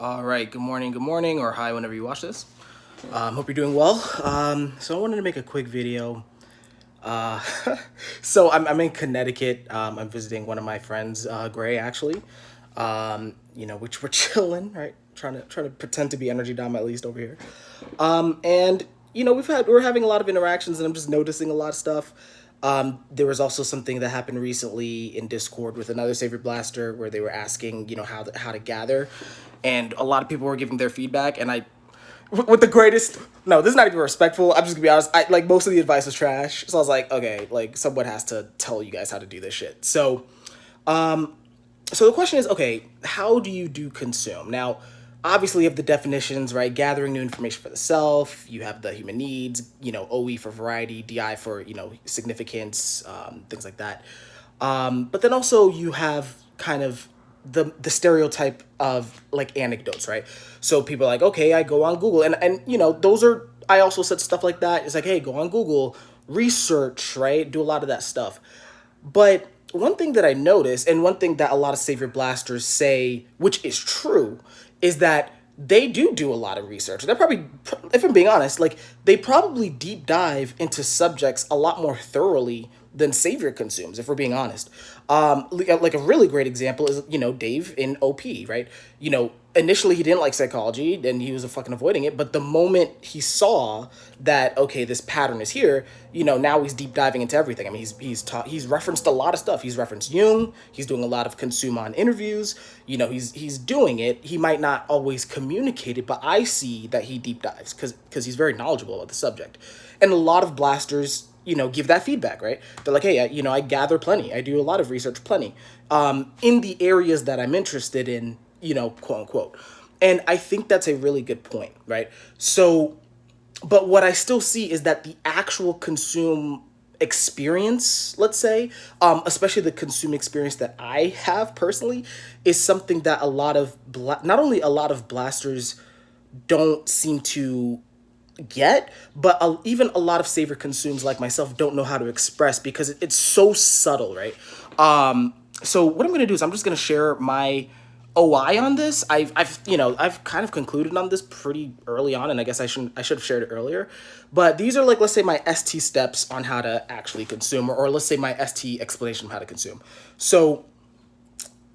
All right, good morning, or hi whenever you watch this. Hope you're doing well. So I wanted to make a quick video. Uh, so I'm in Connecticut. I'm visiting one of my friends, Gray, actually. Which we're chilling, right? Trying to pretend to be energy dom at least over here. And we're having a lot of interactions, and I'm just noticing a lot of stuff. There was also something that happened recently in Discord with another Savior Blaster where they were asking, how to gather, and a lot of people were giving their feedback, and with the greatest, no, this is not even respectful. I'm just gonna be honest. I like most of the advice was trash, so I was like, okay, like someone has to tell you guys how to do this shit. So the question is, okay, how do you do consume? Now, obviously you have the definitions, right? Gathering new information for the self. You have the human needs, OE for variety, DI for, significance, things like that. But then also you have kind of the stereotype of like anecdotes, right? So people are like, okay, I go on Google, and those are, I also said stuff like that. It's like, hey, go on Google, research, right? Do a lot of that stuff. But one thing that I noticed, and one thing that a lot of Savior Blasters say, which is true, is that they do a lot of research. They're probably, if I'm being honest, like they probably deep dive into subjects a lot more thoroughly than Savior consumes, if we're being honest. Like a really great example is, Dave in OP, right? Initially he didn't like psychology and he was fucking avoiding it, but the moment he saw that, okay, this pattern is here, now he's deep diving into everything. I mean, he's referenced a lot of stuff. He's referenced Jung. He's doing a lot of consume on interviews. He's doing it. He might not always communicate it, but I see that he deep dives because he's very knowledgeable about the subject. And a lot of blasters, give that feedback, right? They're like, hey, I gather plenty. I do a lot of research plenty in the areas that I'm interested in, quote unquote. And I think that's a really good point, right? So, but what I still see is that the actual consume experience, let's say, especially the consume experience that I have personally, is something that a lot of not only a lot of blasters don't seem to get, but even a lot of saver consumes like myself don't know how to express because it's so subtle, right? So what I'm going to do is I'm just going to share my OI on this. I've kind of concluded on this pretty early on, and I guess I should have shared it earlier. But these are like, let's say, my ST steps on how to actually consume, or let's say my ST explanation of how to consume. So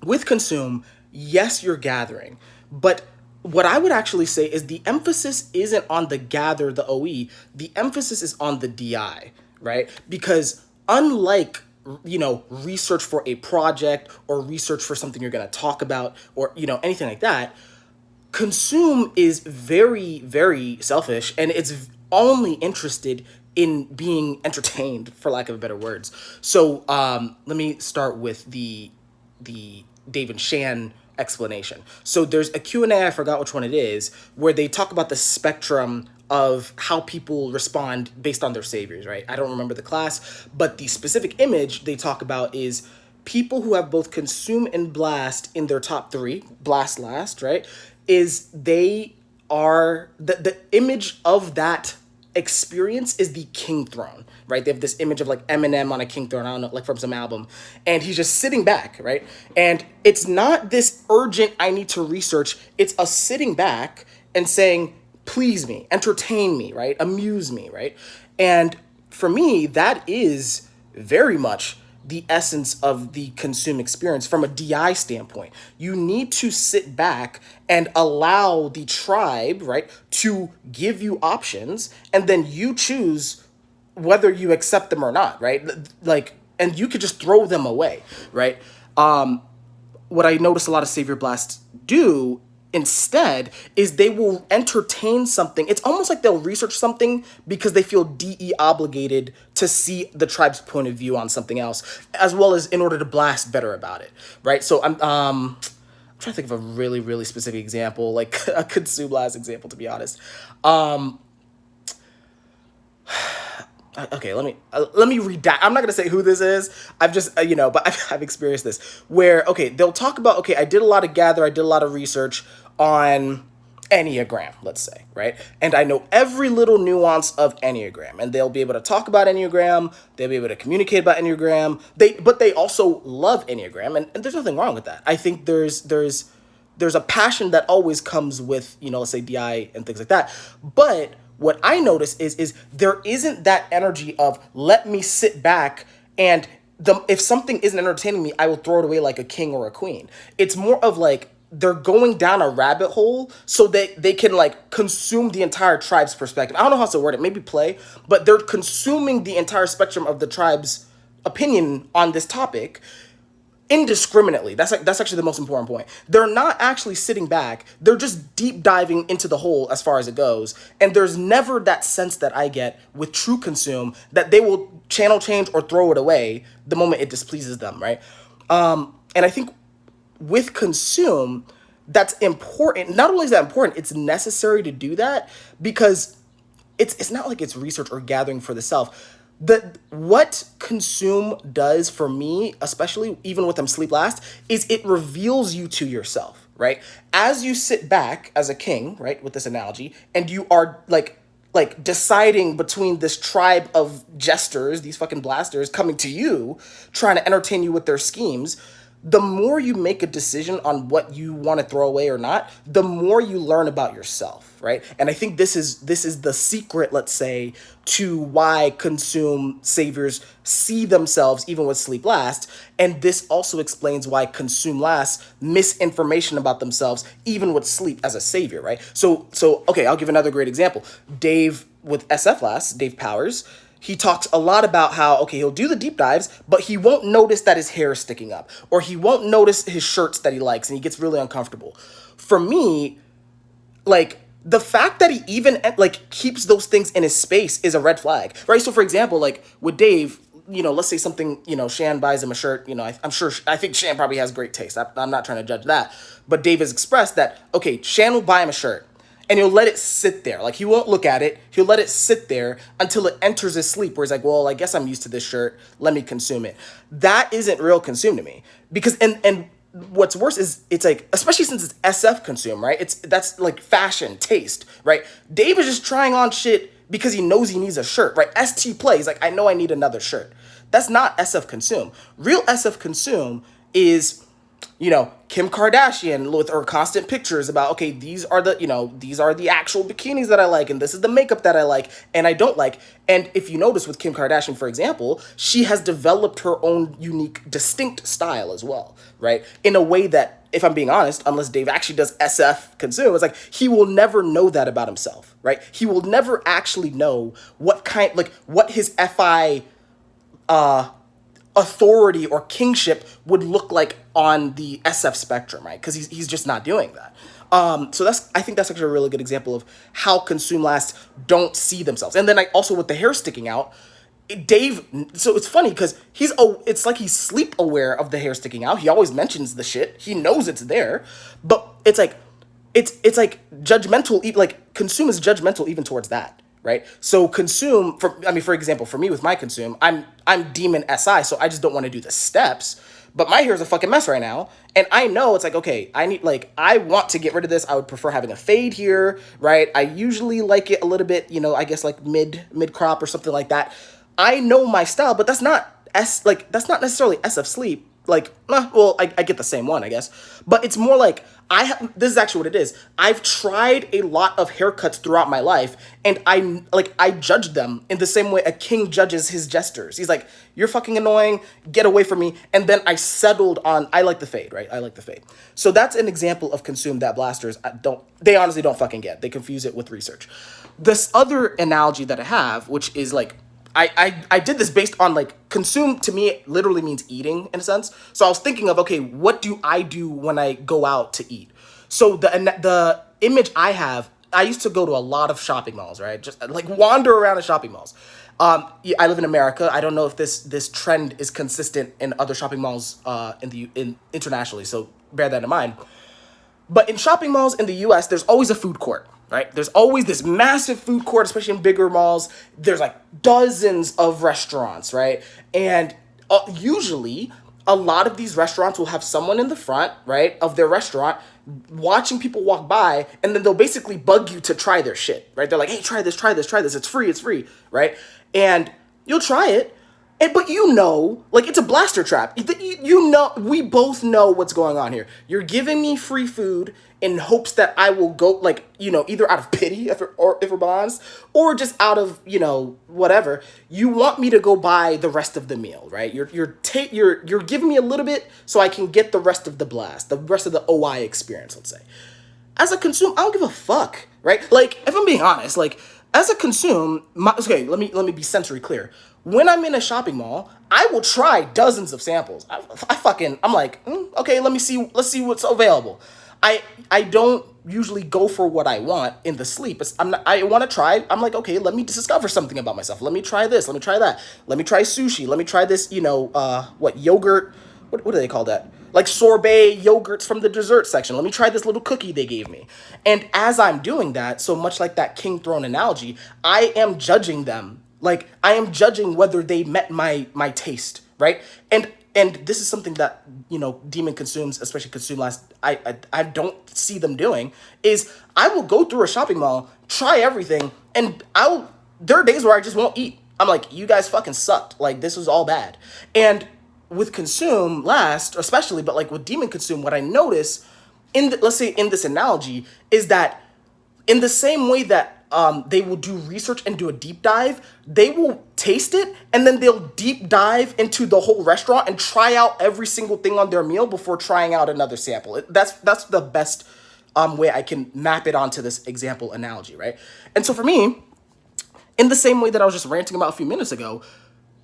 with consume, yes, you're gathering, but what I would actually say is the emphasis isn't on the gather, the OE, the emphasis is on the DI, right? Because unlike, research for a project or research for something you're going to talk about or, anything like that, consume is very, very selfish, and it's only interested in being entertained, for lack of better words. So let me start with the David Shan explanation. So there's a Q&A, I forgot which one it is, where they talk about the spectrum of how people respond based on their saviors, right? I don't remember the class, but the specific image they talk about is people who have both consume and blast in their top three, blast last, right? Is they are the image of that experience is the king throne, right? They have this image of like Eminem on a king throne, I don't know, like from some album, and he's just sitting back, right? And it's not this urgent, I need to research. It's a sitting back and saying, please me, entertain me, right? Amuse me, right? And for me, that is very much the essence of the consume experience from a DI standpoint. You need to sit back and allow the tribe, right, to give you options, and then you choose whether you accept them or not, right? Like, and you could just throw them away, right? What I notice a lot of Savior Blasts do instead is they will entertain something. It's almost like they'll research something because they feel DE obligated to see the tribe's point of view on something else, as well as in order to blast better about it, right? So I'm trying to think of a really, really specific example, like a consume blast example, to be honest. Okay, let me read that. I'm not gonna say who this is. I've just but I've experienced this where, okay, they'll talk about, okay, I did a lot of gather, I did a lot of research on Enneagram, let's say, right? And I know every little nuance of Enneagram, and they'll be able to talk about Enneagram, they'll be able to communicate about Enneagram. But they also love Enneagram, and there's nothing wrong with that. I think there's there's a passion that always comes with, let's say DI and things like that. But what I notice is there isn't that energy of let me sit back and if something isn't entertaining me, I will throw it away like a king or a queen. It's more of like they're going down a rabbit hole so that they can like consume the entire tribe's perspective. I don't know how to word it, maybe play, but they're consuming the entire spectrum of the tribe's opinion on this topic indiscriminately. That's actually the most important point. They're not actually sitting back. They're just deep diving into the hole as far as it goes. And there's never that sense that I get with true consume that they will channel change or throw it away the moment it displeases them, right? And I think with consume, that's important. Not only is that important, it's necessary to do that because it's not like it's research or gathering for the self. What consume does for me, especially even with them sleep last, is it reveals you to yourself, right? As you sit back as a king, right, with this analogy, and you are like deciding between this tribe of jesters, these fucking blasters coming to you, trying to entertain you with their schemes, the more you make a decision on what you want to throw away or not, the more you learn about yourself, right? And I think this is the secret, let's say, to why consume saviors see themselves even with sleep last. And this also explains why consume last misinformation about themselves even with sleep as a savior, right? So okay, I'll give another great example. Dave with SF last, Dave Powers, he talks a lot about how, okay, he'll do the deep dives, but he won't notice that his hair is sticking up, or he won't notice his shirts that he likes, and he gets really uncomfortable. For me, like, the fact that he even, like, keeps those things in his space is a red flag, right? So, for example, like, with Dave, let's say something, Shan buys him a shirt, I think Shan probably has great taste. I'm not trying to judge that. But Dave has expressed that, okay, Shan will buy him a shirt, and he'll let it sit there. Like, he won't look at it. He'll let it sit there until it enters his sleep, where he's like, well, I guess I'm used to this shirt. Let me consume it. That isn't real consume to me. Because, and what's worse is, it's like, especially since it's SF consume, right? That's like fashion, taste, right? Dave is just trying on shit because he knows he needs a shirt, right? ST play, he's like, I know I need another shirt. That's not SF consume. Real SF consume is, Kim Kardashian with her constant pictures about, okay, these are the actual bikinis that I like, and this is the makeup that I like and I don't like. And if you notice with Kim Kardashian, for example, she has developed her own unique, distinct style as well, right? In a way that, if I'm being honest, unless Dave actually does SF consume, it's like he will never know that about himself, right? He will never actually know what his FI authority or kingship would look like on the SF spectrum, right? Because he's just not doing that. So I think that's actually a really good example of how consume last don't see themselves. And then also with the hair sticking out, Dave, so it's funny because it's like he's sleep aware of the hair sticking out. He always mentions the shit. He knows it's there, but it's like judgmental. Like, consume is judgmental even towards that. Right? So consume, for example, for me with my consume, I'm demon SI, so I just don't want to do the steps. But my hair is a fucking mess right now, and I know it's like, okay, I want to get rid of this. I would prefer having a fade here, right? I usually like it a little bit, I guess like mid crop or something like that. I know my style, but that's not necessarily SF sleep. Like, I get the same one, I guess. But it's more like, this is actually what it is. I've tried a lot of haircuts throughout my life, and I judged them in the same way a king judges his jesters. He's like, you're fucking annoying, get away from me. And then I settled on, I like the fade, right? I like the fade. So that's an example of consume that blasters they honestly don't fucking get. They confuse it with research. This other analogy that I have, which is like, I did this based on, like, consume to me literally means eating in a sense. So I was thinking of, okay, what do I do when I go out to eat? So the image I have, I used to go to a lot of shopping malls, right? Just like wander around the shopping malls. I live in America. I don't know if this trend is consistent in other shopping malls internationally. So bear that in mind. But in shopping malls in the US, there's always a food court, right? There's always this massive food court, especially in bigger malls. There's like dozens of restaurants, right? And usually a lot of these restaurants will have someone in the front, right, of their restaurant watching people walk by, and then they'll basically bug you to try their shit, right? They're like, hey, try this, it's free, right? And you'll try it, But like it's a blaster trap. We both know what's going on here. You're giving me free food in hopes that I will go, like, either out of pity, if we're honest, or just out of, whatever. You want me to go buy the rest of the meal, right? You're giving me a little bit so I can get the rest of the blast, the rest of the OI experience, let's say. As a consumer, I don't give a fuck, right? Like, if I'm being honest, like, as a okay, let me be sensory clear. When I'm in a shopping mall, I will try dozens of samples. I'm like, okay, let's see what's available. I don't usually go for what I want in the sleep. I want to try. I'm like, okay, let me discover something about myself. Let me try this. Let me try that. Let me try sushi. Let me try this. Yogurt. What do they call that? Like sorbet yogurts from the dessert section. Let me try this little cookie they gave me. And as I'm doing that, so much like that king throne analogy, I am judging them. Like, I am judging whether they met my taste, right? And this is something that, Demon consumes, especially Consume Last, I don't see them doing, is I will go through a shopping mall, try everything, and there are days where I just won't eat. I'm like, you guys fucking sucked. Like, this was all bad. And with Consume Last, especially, but like with Demon Consume, what I notice let's say in this analogy is that in the same way that they will do research and do a deep dive, they will taste it and then they'll deep dive into the whole restaurant and try out every single thing on their meal before trying out another sample. That's the best way I can map it onto this example analogy, right? And so for me, in the same way that I was just ranting about a few minutes ago,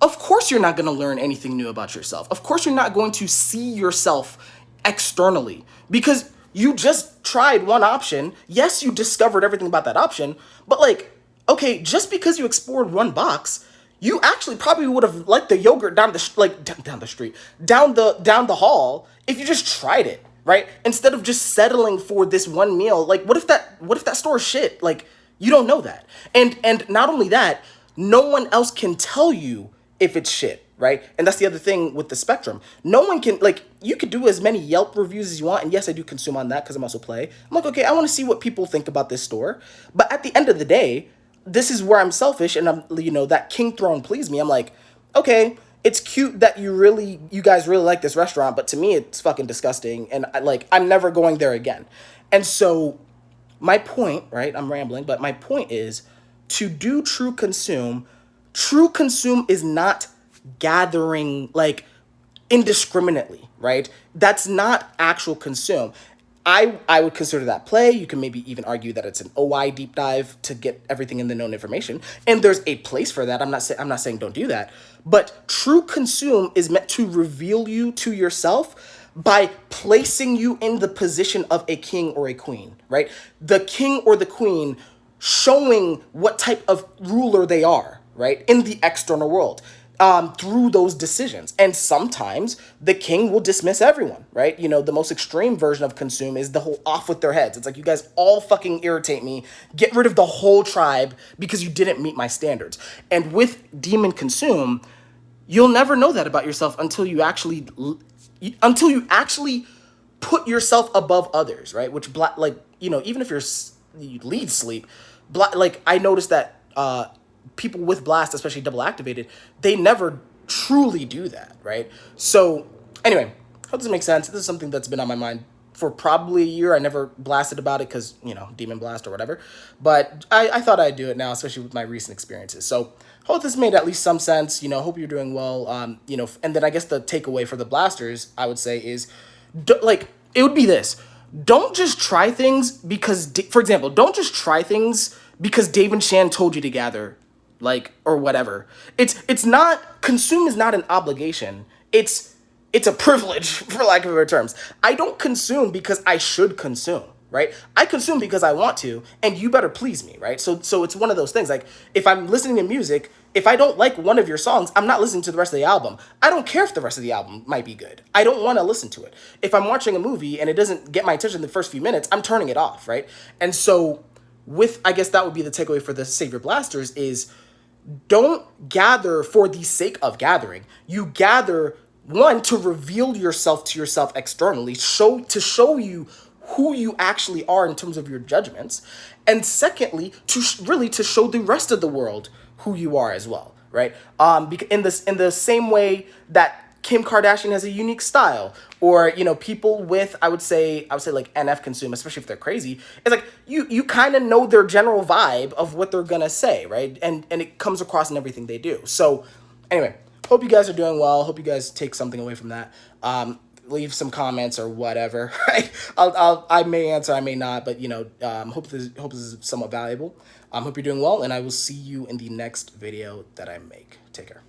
of course you're not going to learn anything new about yourself. Of course you're not going to see yourself externally because you just tried one option. Yes, you discovered everything about that option, but like, okay, just because you explored one box, you actually probably would have liked the yogurt down the street, down the hall if you just tried it, right? Instead of just settling for this one meal. Like, what if that store is shit? Like, you don't know that. And not only that, no one else can tell you if it's shit, right? And that's the other thing with the spectrum. No one can, like, you could do as many Yelp reviews as you want, and yes, I do consume on that because I'm also Play. I'm like, okay, I want to see what people think about this store. But at the end of the day, this is where I'm selfish, and that king throne pleased me. I'm like, okay, it's cute that you guys really like this restaurant, but to me, it's fucking disgusting, and I'm never going there again. And so, my point, right? I'm rambling, but my point is to do true consume is not gathering like indiscriminately, right? That's not actual consume. I would consider that play. You can maybe even argue that it's an OI deep dive to get everything in the known information. And there's a place for that. I'm not saying don't do that. But true consume is meant to reveal you to yourself by placing you in the position of a king or a queen, right? The king or the queen showing what type of ruler they are, right, in the external world, through those decisions. And sometimes the king will dismiss everyone, right? The most extreme version of consume is the whole off with their heads. It's like, you guys all fucking irritate me. Get rid of the whole tribe because you didn't meet my standards. And with demon consume, you'll never know that about yourself until you actually put yourself above others, right? Which, even if you lead sleep, I noticed that people with blast, especially double activated, they never truly do that, right? So anyway, hope this makes sense. This is something that's been on my mind for probably a year. I never blasted about it because, demon blast or whatever, but I thought I'd do it now, especially with my recent experiences. So hope this made at least some sense. Hope you're doing well. And then I guess the takeaway for the blasters, I would say, is it would be this: don't just try things because, for example, don't just try things because Dave and Shan told you to gather, or whatever. It's not, consume is not an obligation. It's a privilege, for lack of better terms. I don't consume because I should consume, right? I consume because I want to, and you better please me, right? So it's one of those things. Like, if I'm listening to music, if I don't like one of your songs, I'm not listening to the rest of the album. I don't care if the rest of the album might be good. I don't want to listen to it. If I'm watching a movie and it doesn't get my attention in the first few minutes, I'm turning it off, right? And so I guess that would be the takeaway for the Savior Blasters is, don't gather for the sake of gathering. You gather, one, to reveal yourself to yourself externally, to show you who you actually are in terms of your judgments, and secondly, to show the rest of the world who you are as well. right? In the same way that Kim Kardashian has a unique style, or people with I would say like NF consume, especially if they're crazy. It's like you kind of know their general vibe of what they're gonna say, right? And it comes across in everything they do. So anyway, hope you guys are doing well. Hope you guys take something away from that. Leave some comments or whatever. Right? I may answer, I may not, but hope this is somewhat valuable. Hope you're doing well, and I will see you in the next video that I make. Take care.